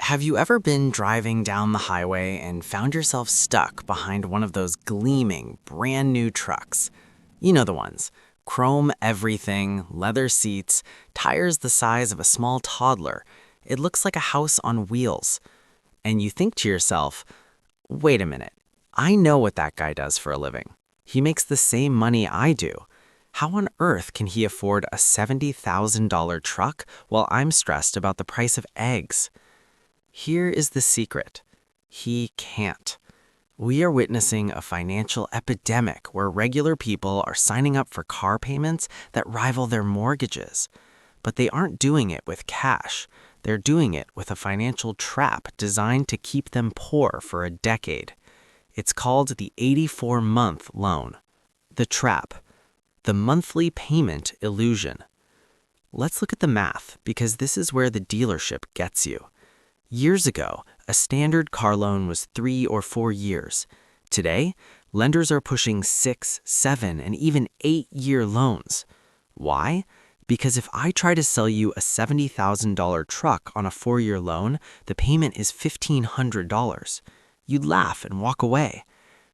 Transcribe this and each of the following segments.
Have you ever been driving down the highway and found yourself stuck behind one of those gleaming, brand new trucks? You know the ones. Chrome everything, leather seats, tires the size of a small toddler. It looks like a house on wheels. And you think to yourself, wait a minute, I know what that guy does for a living. He makes the same money I do. How on earth can he afford a $70,000 truck while I'm stressed about the price of eggs? Here is the secret. He can't. We are witnessing a financial epidemic where regular people are signing up for car payments that rival their mortgages. But they aren't doing it with cash. They're doing it with a financial trap designed to keep them poor for a decade. It's called the 84-month loan. The trap. The monthly payment illusion. Let's look at the math, because this is where the dealership gets you. Years ago, a standard car loan was 3 or 4 years. Today, lenders are pushing 6, 7, and even 8-year loans. Why? Because if I try to sell you a $70,000 truck on a 4-year loan, the payment is $1,500. You'd laugh and walk away.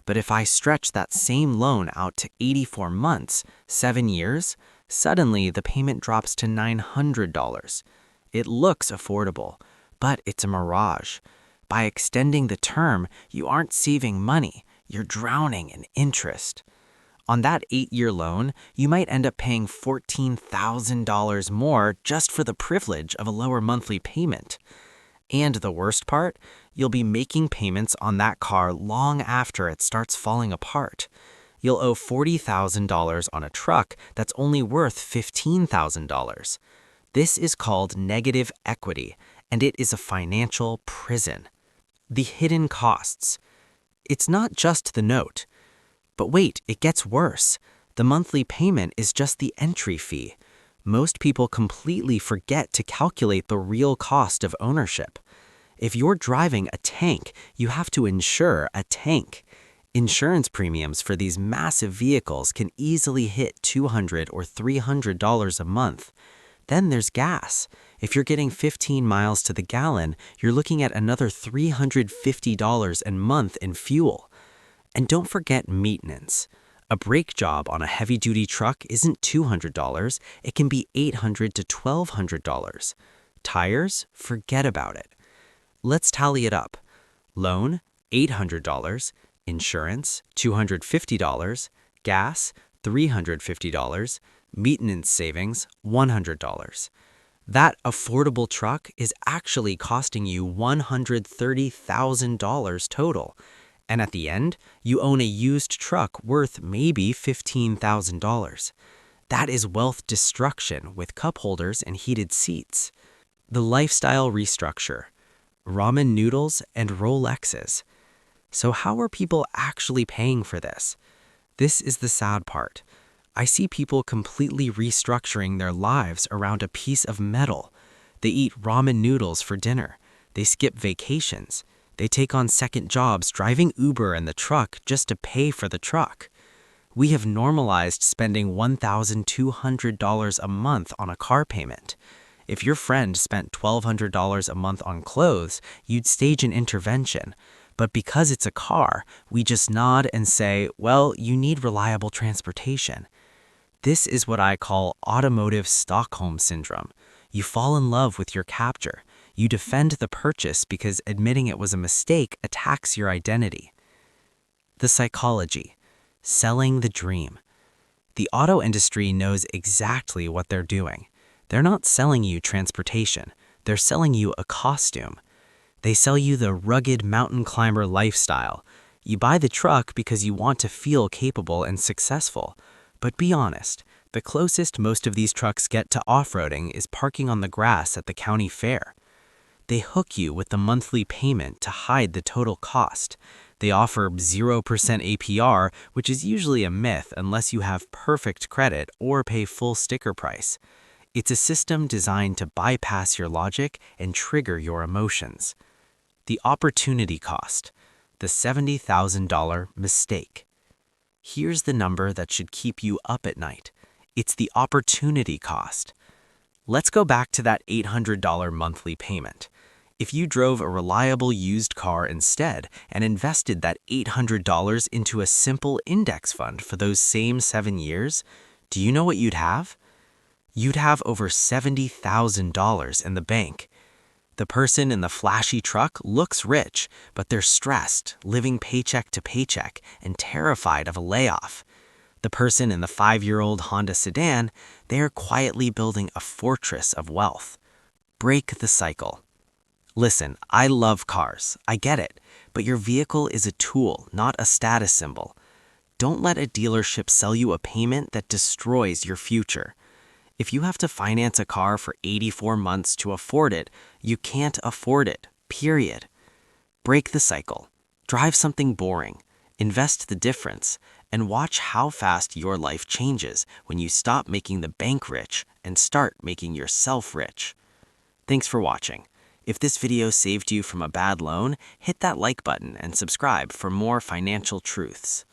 But if I stretch that same loan out to 84 months, 7 years, suddenly the payment drops to $900. It looks affordable, but it's a mirage. By extending the term, you aren't saving money, you're drowning in interest. On that 8-year loan, you might end up paying $14,000 more just for the privilege of a lower monthly payment. And the worst part, you'll be making payments on that car long after it starts falling apart. You'll owe $40,000 on a truck that's only worth $15,000. This is called negative equity, and it is a financial prison. The hidden costs. It's not just the note. But wait, it gets worse. The monthly payment is just the entry fee. Most people completely forget to calculate the real cost of ownership. If you're driving a tank, you have to insure a tank. Insurance premiums for these massive vehicles can easily hit $200 or $300 a month. Then there's gas. If you're getting 15 miles to the gallon, you're looking at another $350 a month in fuel. And don't forget maintenance. A brake job on a heavy-duty truck isn't $200, it can be $800 to $1,200. Tires? Forget about it. Let's tally it up. Loan, $800. Insurance, $250. Gas, $350. Maintenance savings, $100. That affordable truck is actually costing you $130,000 total. And at the end, you own a used truck worth maybe $15,000. That is wealth destruction with cup holders and heated seats. The lifestyle restructure. Ramen noodles and Rolexes. So how are people actually paying for this? This is the sad part. I see people completely restructuring their lives around a piece of metal. They eat ramen noodles for dinner. They skip vacations. They take on second jobs driving Uber and the truck just to pay for the truck. We have normalized spending $1,200 a month on a car payment. If your friend spent $1,200 a month on clothes, you'd stage an intervention. But because it's a car, we just nod and say, well, you need reliable transportation. This is what I call automotive Stockholm syndrome. You fall in love with your capture. You defend the purchase because admitting it was a mistake attacks your identity. The psychology. Selling the dream. The auto industry knows exactly what they're doing. They're not selling you transportation. They're selling you a costume. They sell you the rugged mountain climber lifestyle. You buy the truck because you want to feel capable and successful. But be honest, the closest most of these trucks get to off-roading is parking on the grass at the county fair. They hook you with the monthly payment to hide the total cost. They offer 0% APR, which is usually a myth unless you have perfect credit or pay full sticker price. It's a system designed to bypass your logic and trigger your emotions. The opportunity cost. The $70,000 mistake. Here's the number that should keep you up at night. It's the opportunity cost. Let's go back to that $800 monthly payment. If you drove a reliable used car instead and invested that $800 into a simple index fund for those same 7 years, do you know what you'd have? You'd have over $70,000 in the bank. The person in the flashy truck looks rich, but they're stressed, living paycheck to paycheck, and terrified of a layoff. The person in the 5-year-old Honda sedan, they are quietly building a fortress of wealth. Break the cycle. Listen, I love cars, I get it, but your vehicle is a tool, not a status symbol. Don't let a dealership sell you a payment that destroys your future. If you have to finance a car for 84 months to afford it, you can't afford it, period. Break the cycle. Drive something boring. Invest the difference, and watch how fast your life changes when you stop making the bank rich and start making yourself rich. Thanks for watching. If this video saved you from a bad loan, hit that like button and subscribe for more financial truths.